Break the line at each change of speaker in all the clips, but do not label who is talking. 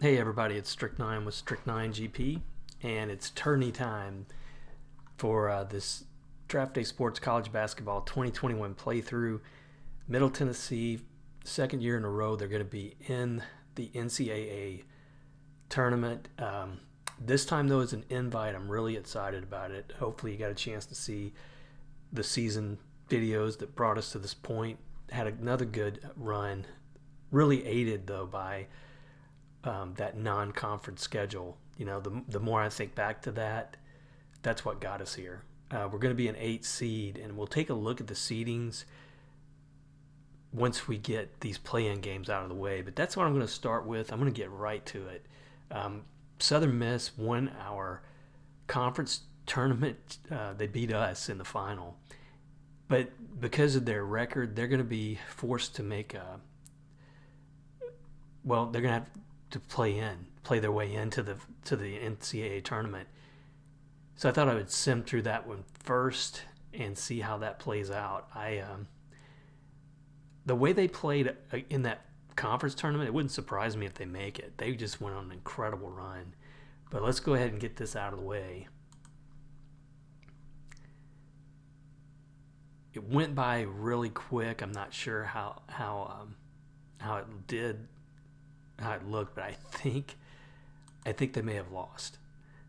Hey everybody, it's Strict 9 with Strict 9 GP, and it's tourney time for this Draft Day Sports College Basketball 2021 playthrough. Middle Tennessee, second year in a row, they're going to be in the NCAA Tournament. This time, though, as an invite. I'm really excited about it. Hopefully you got a chance to see the season videos that brought us to this point. Had another good run, really aided, though, by that non-conference schedule. You know, the more I think back to that, that's what got us here. We're going to be an 8 seed, and we'll take a look at the seedings once we get these play-in games out of the way. But that's what I'm going to start with. I'm going to get right to it. Southern Miss won our conference tournament. They beat us in the final. But because of their record, they're going to be forced to make they're going to have to play their way into the NCAA tournament. So I thought I would sim through that one first and see how that plays out. The way they played in that conference tournament, it wouldn't surprise me if they make it. They just went on an incredible run. But let's go ahead and get this out of the way. It went by really quick. I'm not sure how it looked, but I think they may have lost.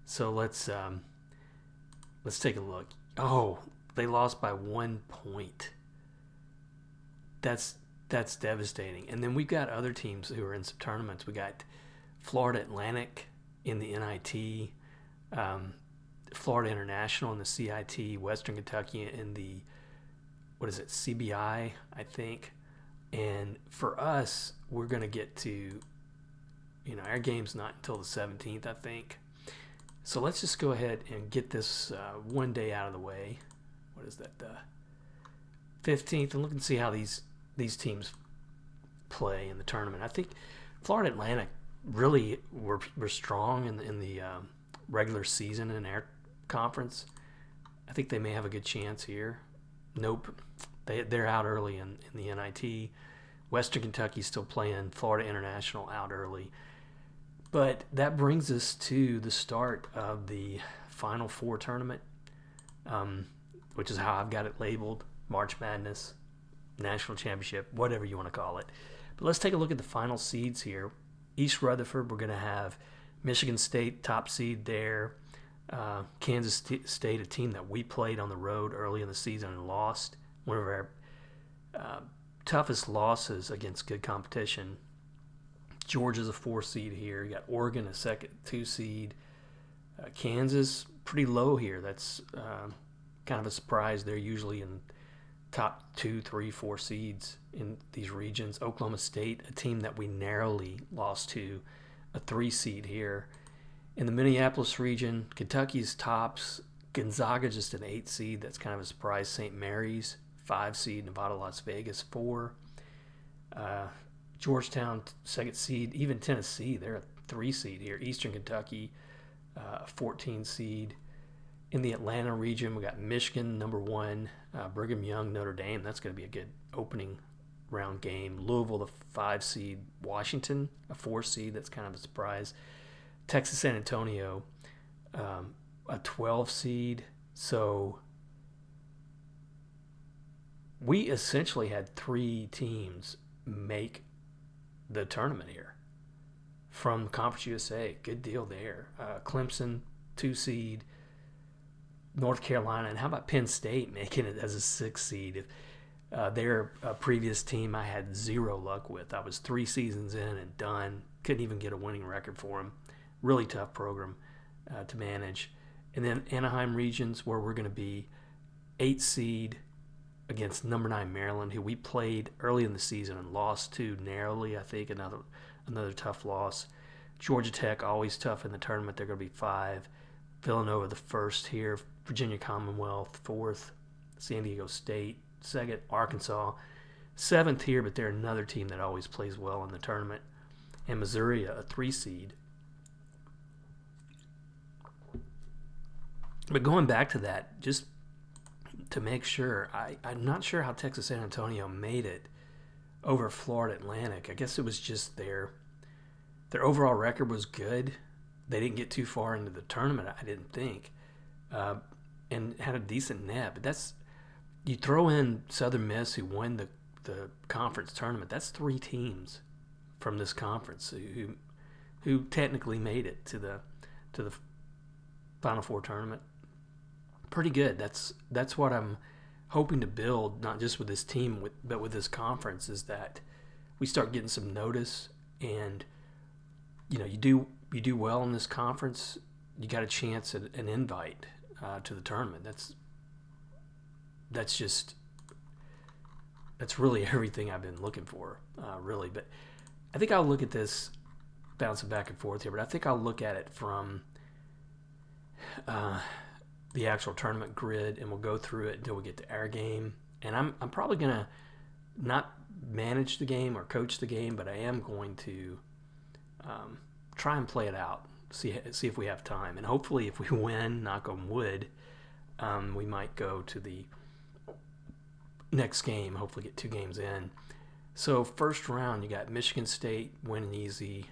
So let's take a look. Oh, they lost by 1 point. That's devastating. And then we've got other teams who are in some tournaments. We got Florida Atlantic in the NIT, Florida International in the CIT, Western Kentucky in the CBI, I think. And for us, we're going to get to, our game's not until the 17th, I think. So let's just go ahead and get this one day out of the way. What is that, the 15th? And look and see how these teams play in the tournament. I think Florida Atlantic really were strong in the regular season in their conference. I think they may have a good chance here. Nope. They're out early in the NIT. Western Kentucky's still playing. Florida International out early. But that brings us to the start of the Final Four tournament, which is how I've got it labeled: March Madness, National Championship, whatever you want to call it. But let's take a look at the final seeds here. East Rutherford, we're going to have Michigan State, top seed there. Kansas State, a team that we played on the road early in the season and lost. One of our toughest losses against good competition. Georgia's a 4 seed here. You got Oregon, a 2 seed. Kansas, pretty low here. That's kind of a surprise. They're usually in top 2, 3, 4 seeds in these regions. Oklahoma State, a team that we narrowly lost to, a 3 seed here. In the Minneapolis region, Kentucky's tops. Gonzaga just an 8 seed. That's kind of a surprise. St. Mary's, 5 seed. Nevada, Las Vegas, 4. Georgetown, 2nd seed. Even Tennessee, they're a 3 seed here. Eastern Kentucky, 14 seed. In the Atlanta region, we got Michigan, number 1. Brigham Young, Notre Dame. That's going to be a good opening round game. Louisville, the 5 seed. Washington, a 4 seed. That's kind of a surprise. Texas San Antonio, a 12 seed. So we essentially had 3 teams make the tournament here from Conference USA. Good deal there. Clemson, 2 seed. North Carolina, and how about Penn State making it as a 6 seed? Their previous team I had 0 luck with. I was 3 seasons in and done. Couldn't even get a winning record for them. Really tough program to manage. And then Anaheim regions, where we're going to be 8 seed against number 9 Maryland, who we played early in the season and lost to narrowly, I think. Another tough loss. Georgia Tech, always tough in the tournament. They're going to be 5. Villanova, the 1st here. Virginia Commonwealth, 4th. San Diego State, 2nd. Arkansas, 7th here, but they're another team that always plays well in the tournament. And Missouri, a 3 seed. But going back to that, just to make sure, I'm not sure how Texas San Antonio made it over Florida Atlantic. I guess it was just their Their overall record was good. They didn't get too far into the tournament, I didn't think, and had a decent net. But that's, you throw in Southern Miss, who won the conference tournament. That's 3 teams from this conference who technically made it to the Final Four tournament. Pretty good. That's what I'm hoping to build, not just with this team, but with this conference, is that we start getting some notice, and you do well in this conference, you got a chance at an invite to the tournament. That's really everything I've been looking for, really. But I think I'll look at this, bouncing back and forth here, but I think I'll look at it from the actual tournament grid, and we'll go through it until we get to our game. And I'm probably gonna not manage the game or coach the game, but I am going to try and play it out, see if we have time, and hopefully if we win, knock on wood, we might go to the next game, hopefully get 2 games in. So first round, you got Michigan State winning easy.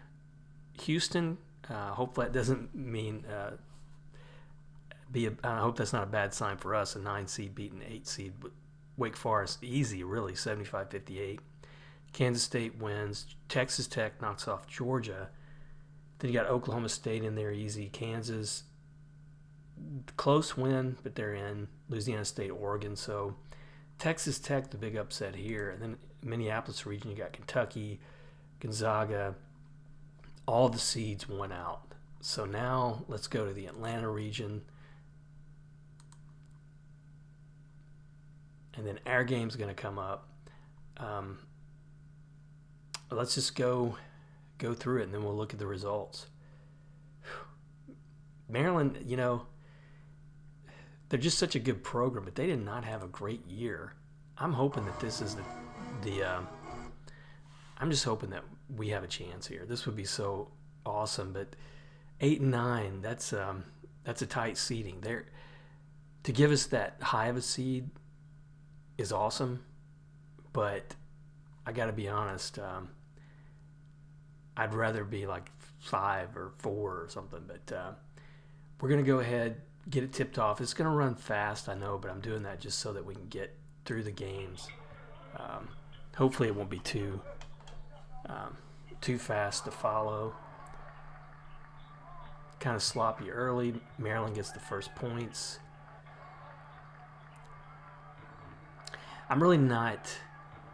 Houston, hopefully that doesn't mean I hope that's not a bad sign for us, a 9 seed beating 8 seed. Wake Forest, easy, really, 75-58. Kansas State wins. Texas Tech knocks off Georgia. Then you got Oklahoma State in there, easy. Kansas, close win, but they're in. Louisiana State, Oregon. So Texas Tech, the big upset here. And then Minneapolis region, you got Kentucky, Gonzaga. All the seeds won out. So now let's go to the Atlanta region. And then our game's going to come up. Let's just go through it, and then we'll look at the results. Maryland, they're just such a good program, but they did not have a great year. I'm hoping that this is I'm just hoping that we have a chance here. This would be so awesome. But 8 and 9, that's a tight seeding. There, to give us that high of a seed is awesome, but I got to be honest. I'd rather be like 5 or 4 or something. But we're gonna go ahead, get it tipped off. It's gonna run fast, I know, but I'm doing that just so that we can get through the games. Hopefully, it won't be too fast to follow. Kind of sloppy early. Maryland gets the first points. I'm really not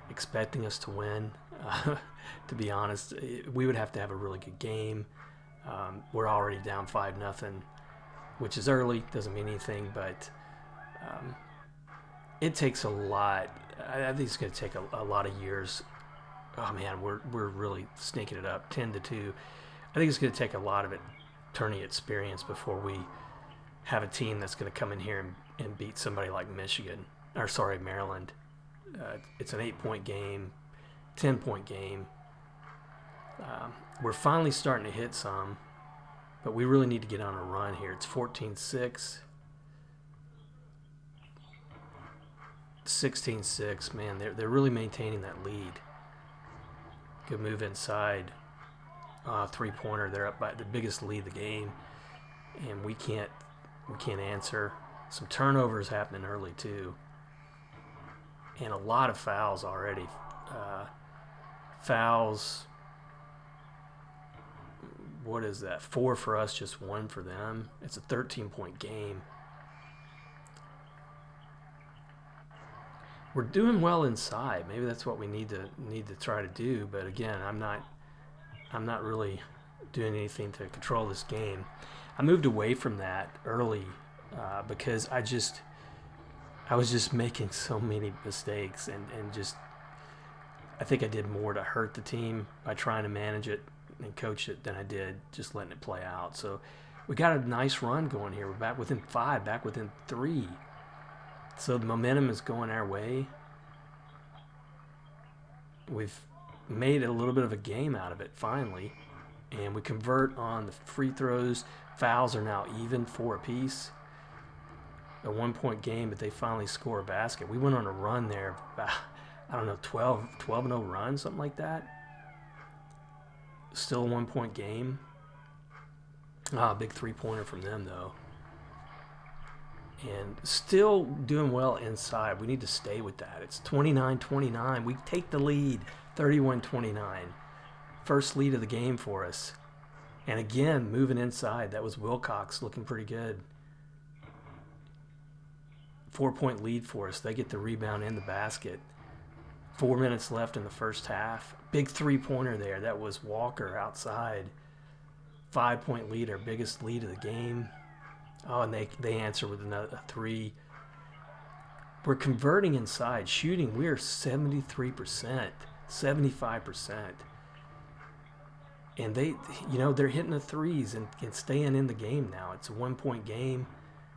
expecting us to win, to be honest. We would have to have a really good game. We're already down 5-0, which is early, doesn't mean anything, but it takes a lot. I think it's going to take a lot of years. Oh man, we're really sneaking it up, 10-2. I think it's going to take a lot of tourney experience before we have a team that's going to come in here and beat somebody like Maryland. It's an 8-point game, 10-point game. We're finally starting to hit some, but we really need to get on a run here. It's 14-6. 16-6. Man, they're really maintaining that lead. Good move inside. 3-pointer. They're up by the biggest lead of the game, and we can't answer. Some turnovers happening early too, and a lot of fouls already. Fouls. What is that? 4 for us, just 1 for them. It's a 13-point game. We're doing well inside. Maybe that's what we need to try to do. But again, I'm not really doing anything to control this game. I moved away from that early because I was just making so many mistakes and I think I did more to hurt the team by trying to manage it and coach it than I did just letting it play out. So we got a nice run going here. We're back within 5, back within 3. So the momentum is going our way. We've made a little bit of a game out of it finally, and we convert on the free throws. Fouls are now even, 4 apiece. A 1-point game, but they finally score a basket. We went on a run there, about, 12-0 run, something like that. Still a 1-point game. Big three-pointer from them, though. And still doing well inside. We need to stay with that. It's 29-29. We take the lead, 31-29. First lead of the game for us. And again, moving inside. That was Wilcox looking pretty good. 4-point lead for us. They get the rebound in the basket. 4 minutes left in the first half. Big three-pointer there. That was Walker outside. 5-point lead, our biggest lead of the game. Oh, and they answer with a three. We're converting inside. Shooting, we're 73%, 75%. And they're hitting the threes and staying in the game now. It's a 1-point game.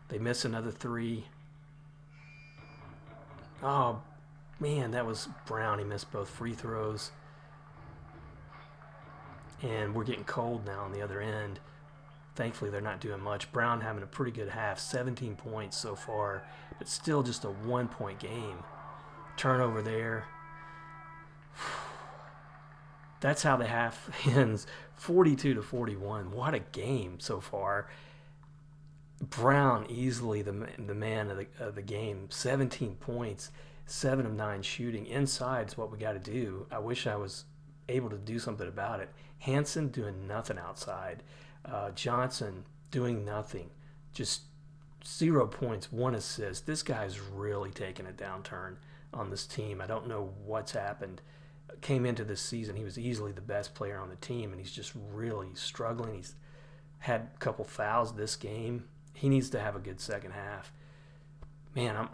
They miss another three. Oh, man, that was Brown. He missed both free throws. And we're getting cold now on the other end. Thankfully, they're not doing much. Brown having a pretty good half, 17 points so far, but still just a 1-point game. Turnover there. That's how the half ends, 42-41. What a game so far. Brown easily the man of the game. 17 points, 7 of 9 shooting. Inside's what we got to do. I wish I was able to do something about it. Hansen doing nothing outside. Johnson doing nothing. Just 0 points, 1 assist. This guy's really taken a downturn on this team. I don't know what's happened. Came into this season, he was easily the best player on the team, and he's just really struggling. He's had a couple fouls this game. He needs to have a good second half. Man,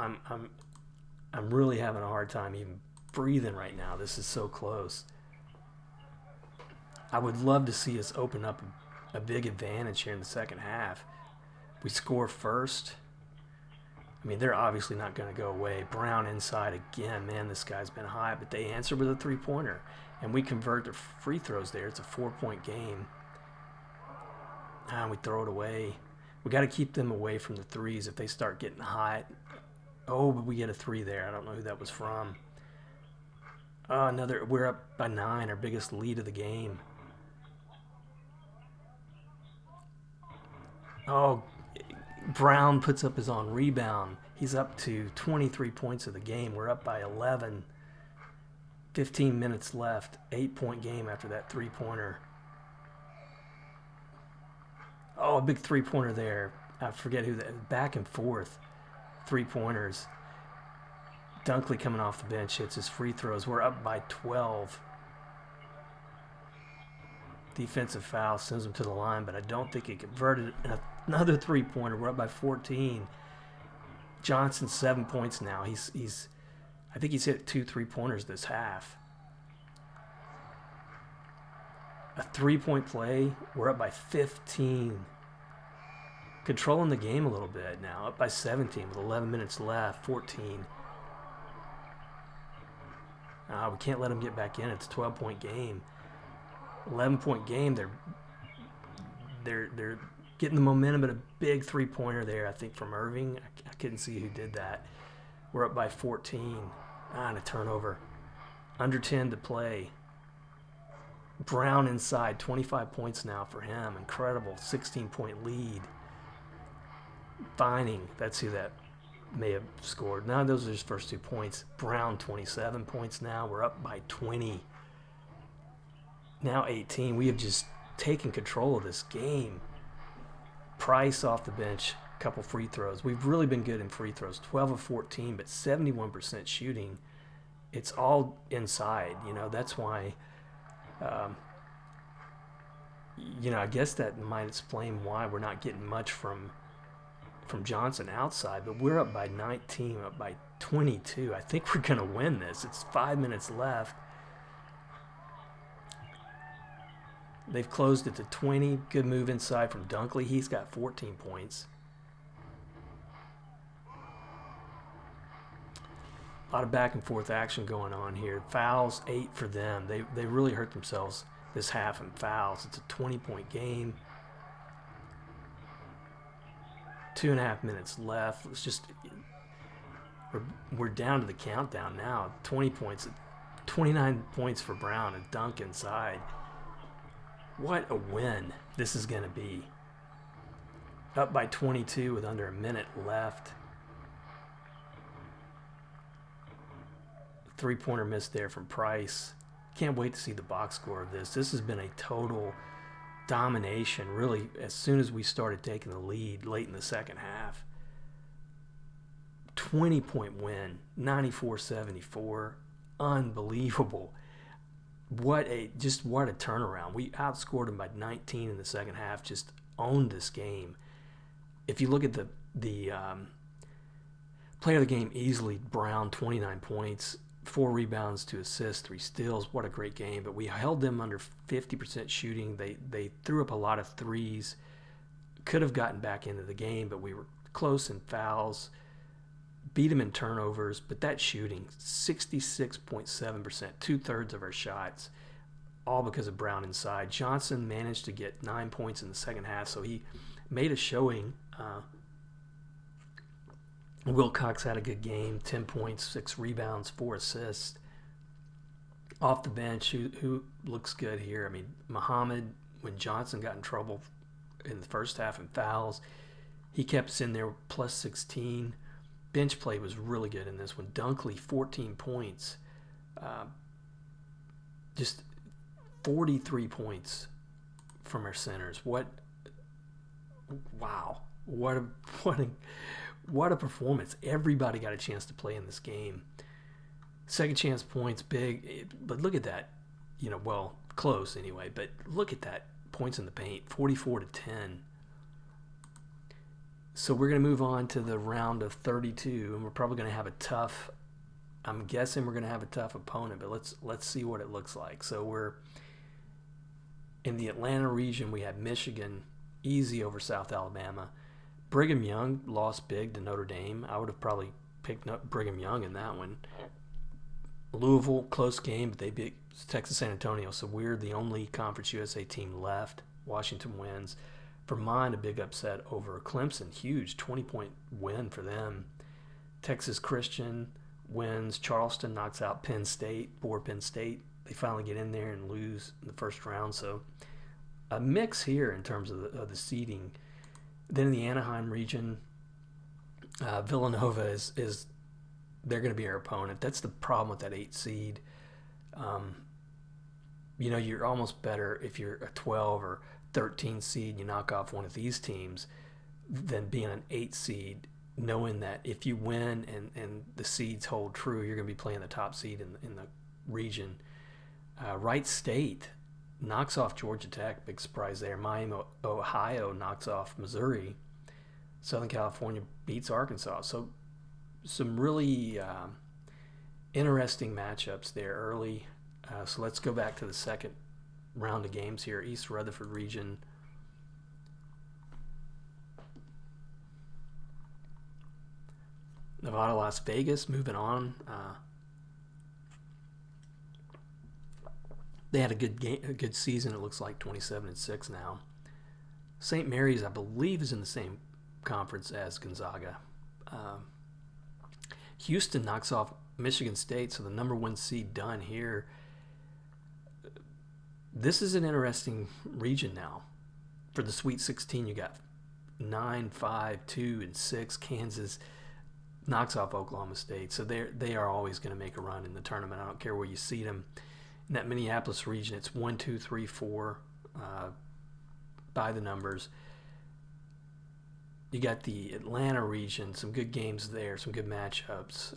I'm really having a hard time even breathing right now. This is so close. I would love to see us open up a big advantage here in the second half. We score first. I mean, they're obviously not going to go away. Brown inside again. Man, this guy's been high, but they answer with a three-pointer. And we convert the free throws there. It's a 4-point game. We throw it away. We got to keep them away from the threes if they start getting hot. Oh, but we get a three there. I don't know who that was from. We're up by 9, our biggest lead of the game. Oh, Brown puts up his own rebound. He's up to 23 points of the game. We're up by 11. 15 minutes left. 8-point game after that three-pointer. Oh, a big three-pointer there. I forget who that. Back and forth. Three-pointers. Dunkley coming off the bench hits his free throws. We're up by 12. Defensive foul sends him to the line, but I don't think he converted another three-pointer. We're up by 14. Johnson 7 points now. I think he's hit 2 3-pointers this half. A 3-point play. We're up by 15. Controlling the game a little bit now. Up by 17 with 11 minutes left. 14. We can't let them get back in. It's a 12-point game. 11-point game. They're getting the momentum, but a big three-pointer there, I think, from Irving. I couldn't see who did that. We're up by 14. And a turnover. Under 10 to play. Brown inside, 25 points now for him. Incredible 16-point lead. Vining, that's who that may have scored. Now those are his first 2 points. Brown 27 points now. We're up by 20. Now 18. We have just taken control of this game. Price off the bench, a couple free throws. We've really been good in free throws. 12 of 14, but 71% shooting. It's all inside. That's why, I guess that might explain why we're not getting much from Johnson outside, but we're up by 19, up by 22. I think we're going to win this. It's 5 minutes left. They've closed it to 20. Good move inside from Dunkley. He's got 14 points. A lot of back and forth action going on here. Fouls, 8 for them. They really hurt themselves this half in fouls. It's a 20-point game. 2.5 minutes left. We're down to the countdown now. 20 points, 29 points for Brown, and dunk inside. What a win this is going to be. Up by 22 with under a minute left. Three-pointer miss there from Price. Can't wait to see the box score of this. This has been a total domination, really, as soon as we started taking the lead late in the second half. 20-point win, 94-74. Unbelievable. What a turnaround. We outscored them by 19 in the second half, just owned this game. If you look at the player of the game, easily Brown, 29 points, 4 rebounds, 2 assists, 3 steals. What a great game. But we held them under 50% shooting. They threw up a lot of threes. Could have gotten back into the game, but we were close in fouls. Beat them in turnovers. But that shooting, 66.7%, 2/3 of our shots, all because of Brown inside. Johnson managed to get 9 points in the second half, so he made a showing. Wilcox had a good game, 10 points, 6 rebounds, 4 assists. Off the bench, who looks good here? I mean, Muhammad, when Johnson got in trouble in the first half in fouls, he kept us in there, plus 16. Bench play was really good in this one. Dunkley, 14 points. Just 43 points from our centers. Wow. What a performance. Everybody got a chance to play in this game. Second chance points, big. But look at that. Close anyway. But look at that. Points in the paint, 44-10. So we're going to move on to the round of 32, and we're probably going to have I'm guessing we're going to have a tough opponent, but let's see what it looks like. So we're in the Atlanta region. We have Michigan, easy over South Alabama. Brigham Young lost big to Notre Dame. I would have probably picked up Brigham Young in that one. Louisville, close game, but they beat Texas San Antonio, so we're the only Conference USA team left. Washington wins. Vermont, a big upset over Clemson, huge 20-point win for them. Texas Christian wins. Charleston knocks out Penn State. They finally get in there and lose in the first round. So a mix here in terms of the seeding. Then in the Anaheim region, Villanova is they're going to be our opponent. That's the problem with that 8 seed. You're almost better if you're a 12 or 13 seed, you knock off one of these teams, than being an 8 seed, knowing that if you win and the seeds hold true, you're going to be playing the top seed in the region. Wright State knocks off Georgia Tech, big surprise there. Miami, Ohio knocks off Missouri. Southern California beats Arkansas. So some really interesting matchups there early. So let's go back to the second round of games here. East Rutherford region. Nevada, Las Vegas, moving on. They had a good season. It looks like 27-6 now. St. Mary's, I believe, is in the same conference as Gonzaga. Houston knocks off Michigan State, so the number 1 seed done here. This is an interesting region now. For the Sweet 16, you got 9, 5, 2, and 6. Kansas knocks off Oklahoma State, so they are always going to make a run in the tournament. I don't care where you seed them. In that Minneapolis region, it's 1, 2, 3, 4 by the numbers. You got the Atlanta region, some good games there, some good matchups.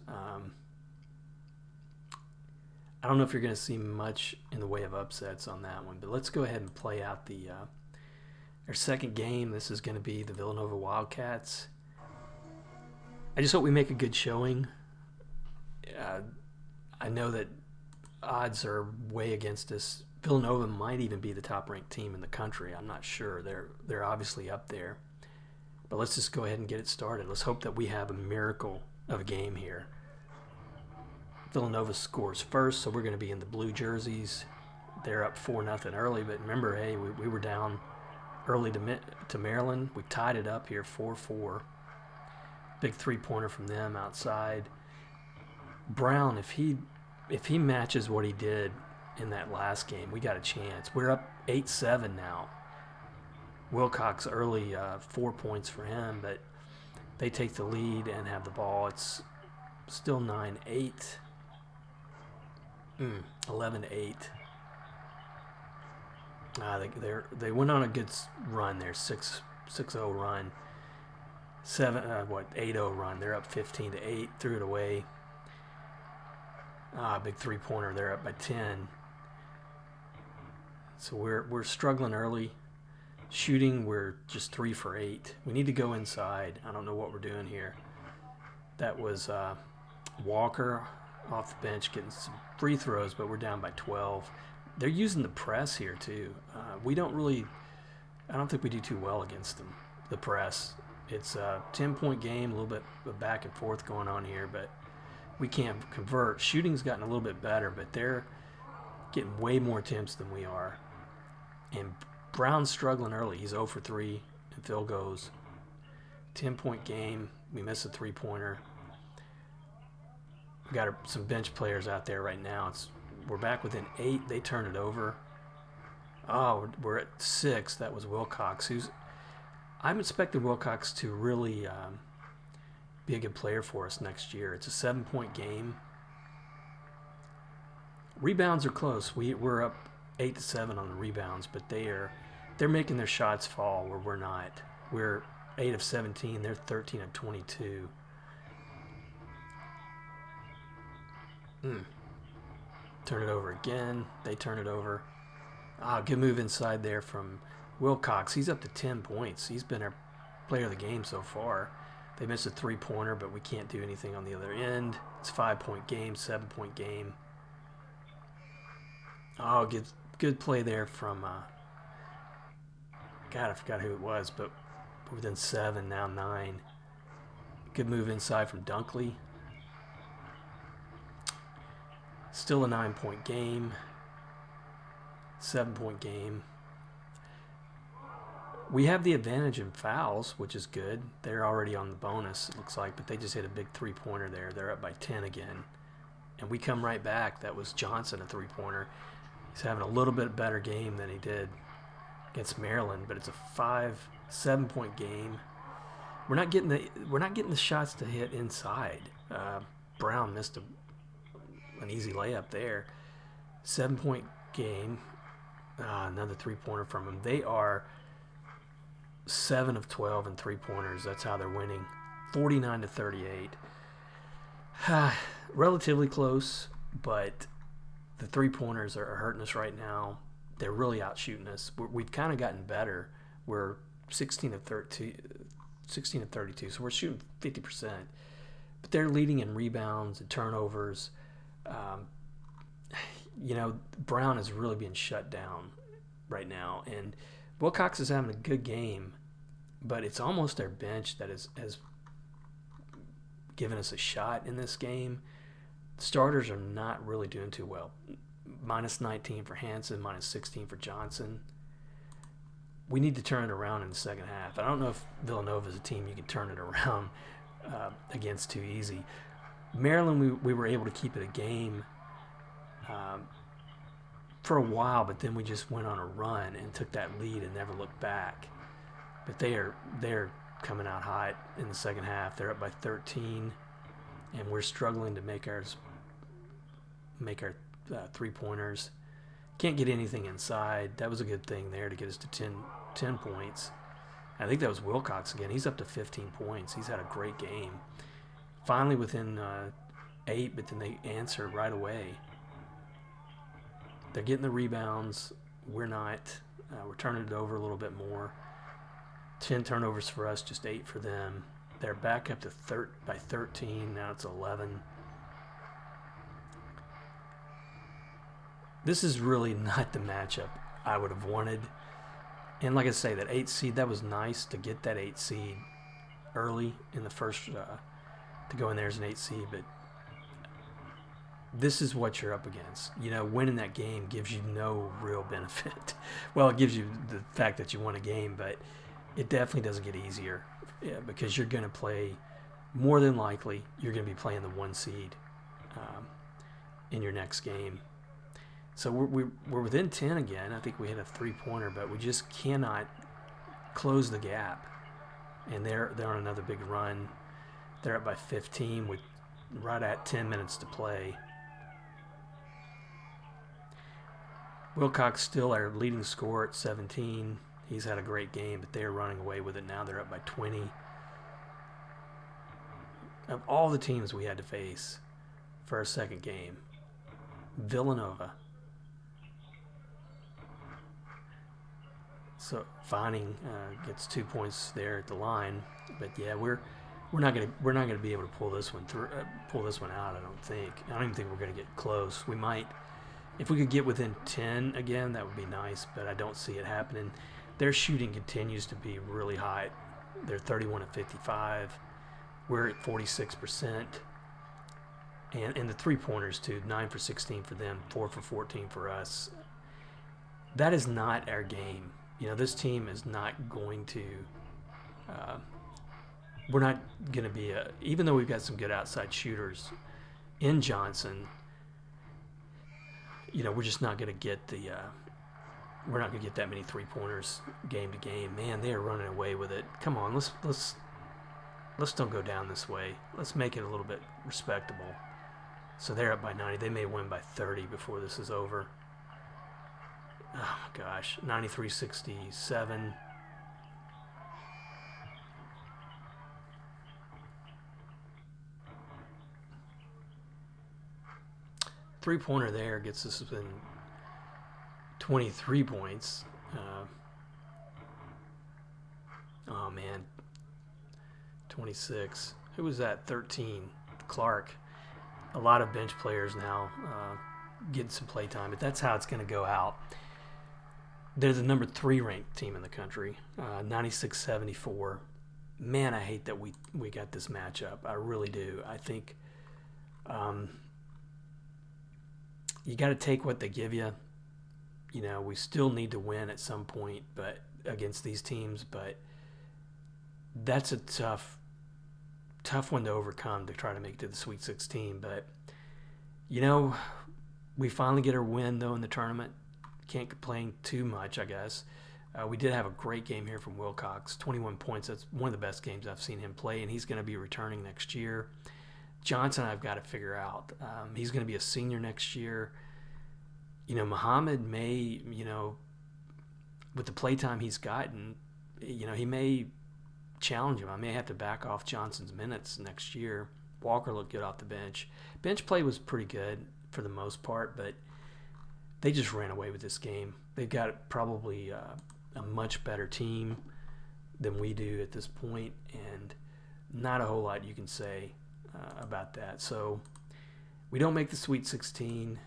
I don't know if you're going to see much in the way of upsets on that one, but let's go ahead and play out our second game. This is going to be the Villanova Wildcats. I just hope we make a good showing. I know that odds are way against us. Villanova might even be the top-ranked team in the country. I'm not sure. They're obviously up there. But let's just go ahead and get it started. Let's hope that we have a miracle of a game here. Villanova scores first, so we're going to be in the blue jerseys. They're up 4-0 early, but remember, hey, we were down early to Maryland. We tied it up here 4-4. Big three-pointer from them outside. Brown, if he matches what he did in that last game, we got a chance. We're up 8-7 now. Wilcox early, 4 points for him, but they take the lead and have the ball. It's still 9-8. 11-8. They went on a good run there, 6-0 run. 8-0 run. They're up 15-8. Threw it away. Big 3-pointer. They're up by 10. So we're struggling early. Shooting, we're just 3 for 8. We need to go inside. I don't know what we're doing here. That was Walker off the bench getting some free throws, but we're down by 12. They're using the press here too. I don't think we do too well against them. The press. It's a 10-point game, a little bit of back and forth going on here, but we can't convert. Shooting's gotten a little bit better, but they're getting way more attempts than we are. And Brown's struggling early. He's 0 for 3 in field goals. 10-point game. We missed a 3-pointer. We got some bench players out there right now. We're back within 8. They turn it over. Oh, we're at 6. That was Wilcox. I'm expecting Wilcox to really be a good player for us next year. It's a 7-point game. Rebounds are close. We're up 8-7 on the rebounds, but they're making their shots fall where we're not. We're 8 of 17. They're 13 of 22. Turn it over again. They turn it over. Good move inside there from Wilcox. He's up to 10 points. He's been our player of the game so far. They missed a 3-pointer, but we can't do anything on the other end. It's a 5-point game, 7-point game. Good play there from, I forgot who it was, but within 7, now 9. Good move inside from Dunkley. Still a 9-point game. 7-point game. We have the advantage in fouls, which is good. They're already on the bonus, it looks like, but they just hit a big 3-pointer there. They're up by 10 again. And we come right back. That was Johnson, a 3-pointer. He's having a little bit better game than he did against Maryland, but it's a 7-point game. We're not getting the shots to hit inside. Brown missed an easy layup there. 7-point game. Another 3-pointer from him. They are 7 of 12 in 3-pointers. That's how they're winning. 49-38. Relatively close, but the 3-pointers are hurting us right now. They're really out shooting us. We've kind of gotten better. We're 16 of 32, so we're shooting 50%. But they're leading in rebounds and turnovers. Brown is really being shut down right now. And Wilcox is having a good game, but it's almost their bench that has given us a shot in this game. Starters are not really doing too well. Minus 19 for Hansen, minus 16 for Johnson. We need to turn it around in the second half. I don't know if Villanova is a team you can turn it around against too easy. Maryland, we were able to keep it a game for a while, but then we just went on a run and took that lead and never looked back. But they're coming out hot in the second half. They're up by 13, and we're struggling to make our 3-pointers. Can't get anything inside. That was a good thing there to get us to 10 points. I think that was Wilcox again. He's up to 15 points. He's had a great game. Finally within 8, but then they answer right away. They're getting the rebounds. We're not. We're turning it over a little bit more. 10 turnovers for us, just 8 for them. They're back up to by 13. Now it's 11. This is really not the matchup I would have wanted. And like I say, that 8 seed, that was nice to get that 8 seed early in the first, to go in there as an 8 seed, but this is what you're up against. Winning that game gives you no real benefit. Well, it gives you the fact that you won a game, but it definitely doesn't get easier because you're going to play, more than likely, you're going to be playing the 1 seed in your next game. So we're within 10 again. I think we hit a three-pointer, but we just cannot close the gap. And they're on another big run. They're up by 15 with right at 10 minutes to play. Wilcox still our leading scorer at 17. He's had a great game, but they're running away with it now. They're up by 20. Of all the teams we had to face for our second game, Villanova. So Vining gets 2 points there at the line, but yeah, we're not gonna be able to pull this one out. I don't think. I don't even think we're gonna get close. We might, if we could get within 10 again, that would be nice, but I don't see it happening. Their shooting continues to be really high. They're 31 of 55. We're at 46%. And the three-pointers, too, 9 for 16 for them, 4 for 14 for us. That is not our game. This team is not going to we're not going to be even though we've got some good outside shooters in Johnson, we're just not going to get we're not going to get that many three-pointers game to game. Man, they are running away with it. Come on, let's don't go down this way. Let's make it a little bit respectable. So they're up by 90. They may win by 30 before this is over. Oh my gosh, 93-67. Three-pointer there gets us within 23 points. Oh man, 26. Who was that? 13. Clark. A lot of bench players now getting some play time, but that's how it's going to go out. They're the number 3 ranked team in the country, 96-74. Man, I hate that we got this matchup. I really do. I think you got to take what they give you. We still need to win at some point, but against these teams. But that's a tough one to overcome to try to make it to the Sweet 16. But we finally get our win though in the tournament. Can't complain too much, I guess. We did have a great game here from Wilcox, 21 points. That's one of the best games I've seen him play, and he's going to be returning next year. Johnson, I've got to figure out. He's going to be a senior next year. Muhammad may, with the playtime he's gotten, he may challenge him. I may have to back off Johnson's minutes next year. Walker looked good off the bench. Bench play was pretty good for the most part, but they just ran away with this game. They've got probably a much better team than we do at this point, and not a whole lot you can say about that. So we don't make the Sweet 16.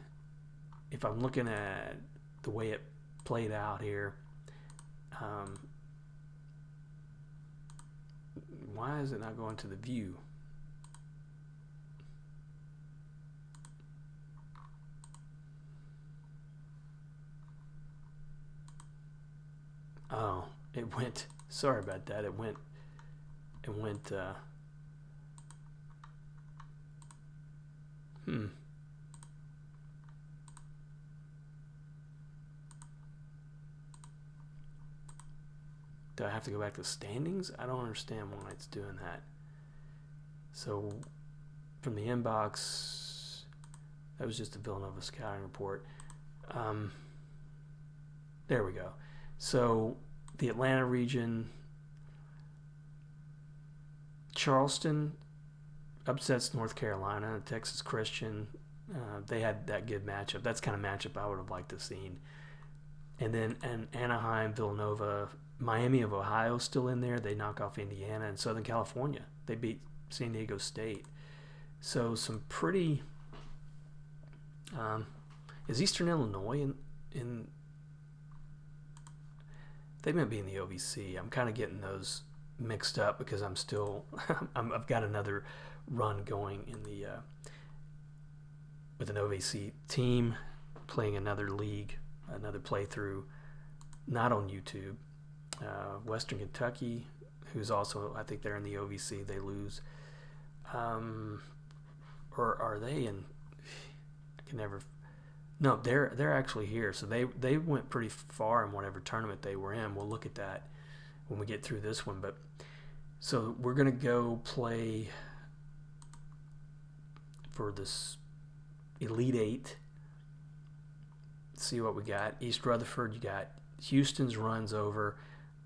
If I'm looking at the way it played out here, why is it not going to the view? Oh, it went. Sorry about that. It went. Do I have to go back to standings? I don't understand why it's doing that. So, from the inbox, that was just a Villanova scouting report. There we go. So, the Atlanta region, Charleston upsets North Carolina, Texas Christian. They had that good matchup. That's the kind of matchup I would have liked to have seen. And then Anaheim, Villanova, Miami of Ohio still in there. They knock off Indiana, and Southern California. They beat San Diego State. So some pretty is Eastern Illinois in they might be in the OVC. I'm kind of getting those mixed up because I'm still I've got another run going in the with an OVC team playing another league, another playthrough, not on YouTube. Western Kentucky, who's also, I think they're in the OVC, they lose. Or are they in, I can never, No, they're actually here. So they went pretty far in whatever tournament they were in. We'll look at that when we get through this one. But so we're gonna go play for this Elite Eight. See what we got. East Rutherford, you got Houston's runs over.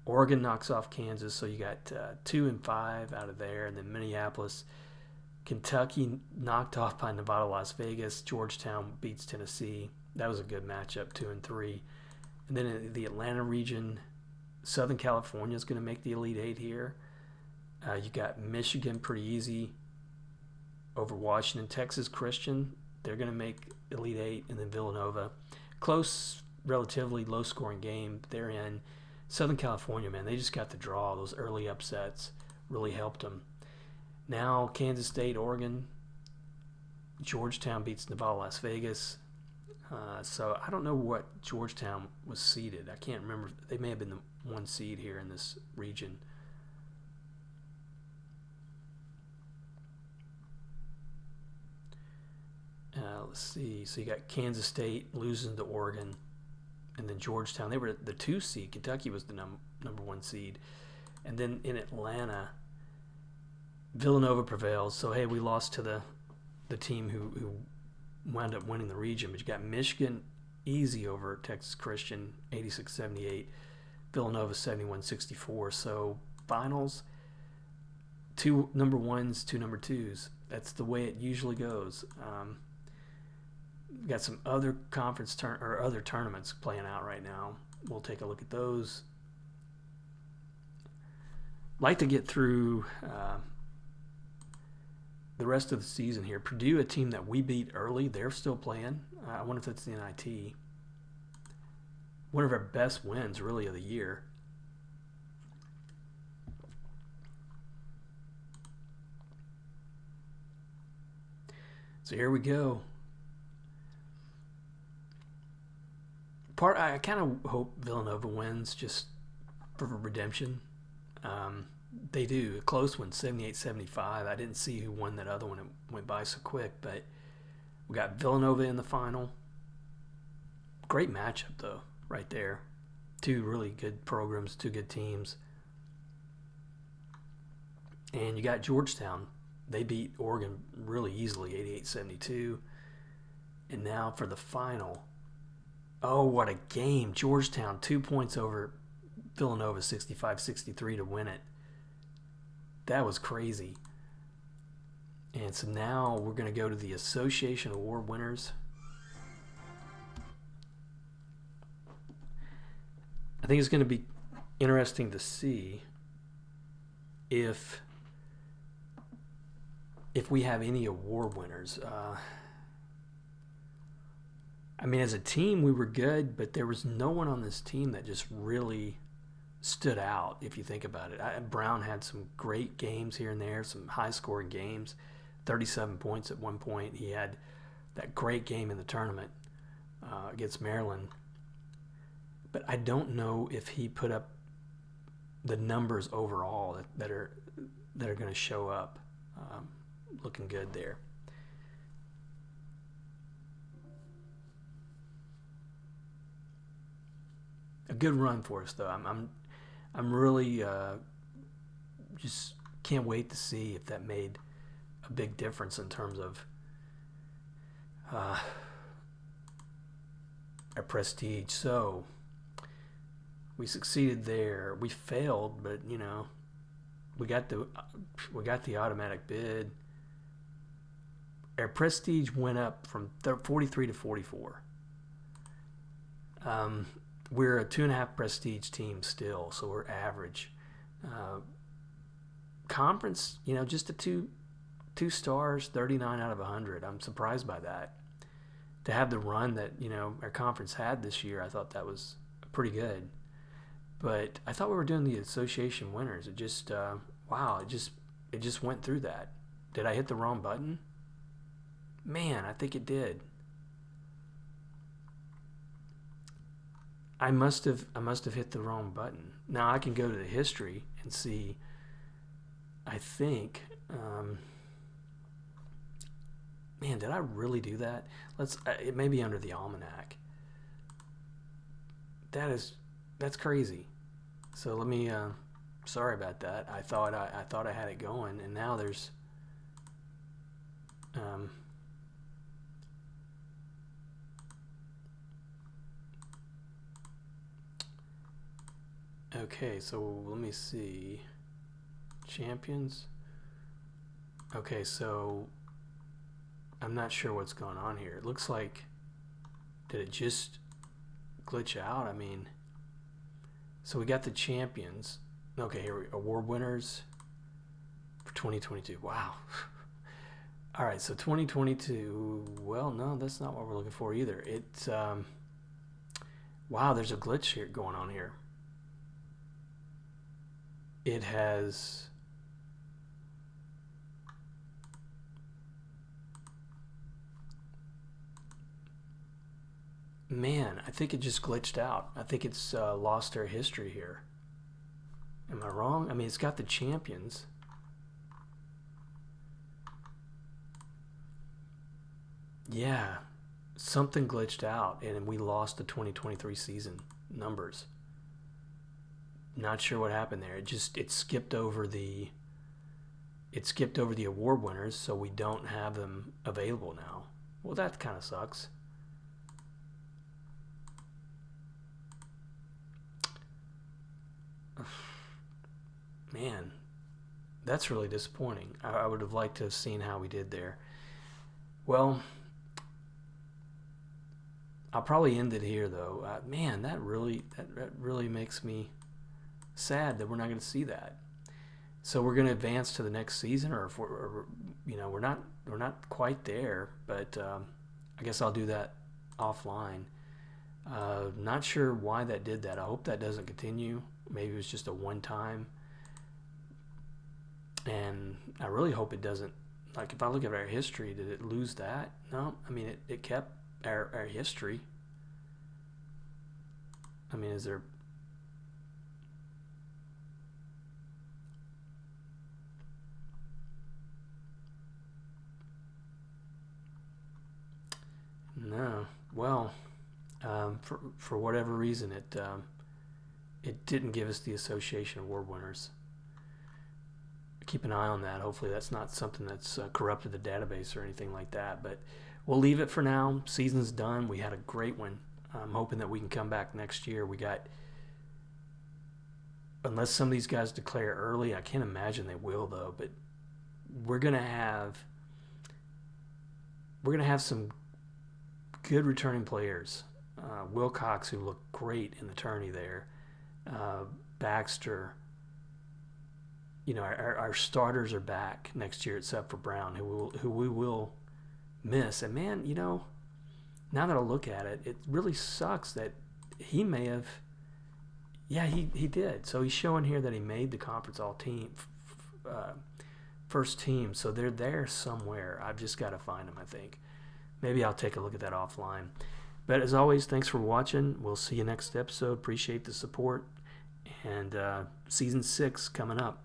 Oregon knocks off Kansas, so you got 2 and 5 out of there, and then Minneapolis. Kentucky knocked off by Nevada, Las Vegas. Georgetown beats Tennessee. That was a good matchup, 2 and 3. And then in the Atlanta region, Southern California is going to make the Elite Eight here. You got Michigan pretty easy over Washington. Texas Christian, they're going to make Elite Eight, and then Villanova. Close, relatively low-scoring game. They're in. Southern California, man, they just got the draw. Those early upsets really helped them. Now Kansas State, Oregon, Georgetown beats Nevada, Las Vegas. So I don't know what Georgetown was seeded. I can't remember. They may have been the 1 seed here in this region. Let's see. So you got Kansas State losing to Oregon, and then Georgetown. They were the 2 seed. Kentucky was the number 1 seed. And then in Atlanta, Villanova prevails. So, hey, we lost to the team who wound up winning the region. But you got Michigan easy over Texas Christian, 86-78. Villanova 71-64. So, finals, 2 number 1s, 2 number 2s. That's the way it usually goes. We've got some other other tournaments playing out right now. We'll take a look at those. Like to get through the rest of the season here. Purdue, a team that we beat early, they're still playing. I wonder if that's the NIT. One of our best wins, really, of the year. So here we go. I kind of hope Villanova wins just for redemption. They do. A close one, 78-75. I didn't see who won that other one. It went by so quick, but we got Villanova in the final. Great matchup, though, right there. 2 really good programs, 2 good teams. And you got Georgetown. They beat Oregon really easily, 88-72. And now for the final. Oh, what a game. Georgetown, 2 points over Villanova, 65-63 to win it. That was crazy. And so now we're going to go to the Association Award winners. I think it's going to be interesting to see if we have any award winners. I mean, as a team, we were good, but there was no one on this team that just really stood out, if you think about it. Brown had some great games here and there, some high-scoring games, 37 points at one point. He had that great game in the tournament against Maryland. But I don't know if he put up the numbers overall that are going to show up. Looking good there. A good run for us, though. I'm really just can't wait to see if that made a big difference in terms of our prestige. So we succeeded there. We failed, but we got the automatic bid. Our prestige went up from 43 to 44. We're a 2.5 prestige team still, so we're average. Conference, just a two stars, 39 out of 100. I'm surprised by that. To have the run that our conference had this year, I thought that was pretty good. But I thought we were doing the association winners. It just it just went through that. Did I hit the wrong button? Man, I think it did. I must have hit the wrong button. Now I can go to the history and see. I think Man, did I really do that? It may be under the almanac. That's crazy. So let me. Sorry about that. I thought I had it going, and now there's. Um, okay, so let me see. Champions. Okay, so I'm not sure what's going on here. It looks like, did it just glitch out? I mean, so we got the champions. Okay, here we award winners for 2022. Wow. All right, so 2022. Well, no, that's not what we're looking for either. It's wow, there's a glitch here going on here. It has. Man, I think it just glitched out. I think it's lost our history here. Am I wrong? I mean, it's got the champions. Yeah, something glitched out, and we lost the 2023 season numbers. Not sure what happened there. It skipped over the award winners, so we don't have them available now. Well, that kind of sucks. Man, that's really disappointing. I would have liked to have seen how we did there. Well, I'll probably end it here though. Man, that really makes me sad that we're not going to see that. So we're going to advance to the next season, or if we're not quite there, but I guess I'll do that offline. Not sure why that did that. I hope that doesn't continue. Maybe it was just a one time. And I really hope it doesn't. Like, if I look at our history, did it lose that? No. I mean, it kept our history. I mean, is there... No. Well, for whatever reason, it didn't give us the Association Award winners. Keep an eye on that. Hopefully that's not something that's corrupted the database or anything like that. But we'll leave it for now. Season's done. We had a great one. I'm hoping that we can come back next year. We got, unless some of these guys declare early, I can't imagine they will though. But we're gonna have some good returning players. Wilcox, who looked great in the tourney there. Baxter. You know, our starters are back next year except for Brown, who we will miss. And man, you know, now that I look at it, it really sucks that he may have. Yeah, he did. So he's showing here that he made the conference all team, first team. So they're there somewhere. I've just got to find them, I think. Maybe I'll take a look at that offline. But as always, thanks for watching. We'll see you next episode. Appreciate the support. And season 6 coming up.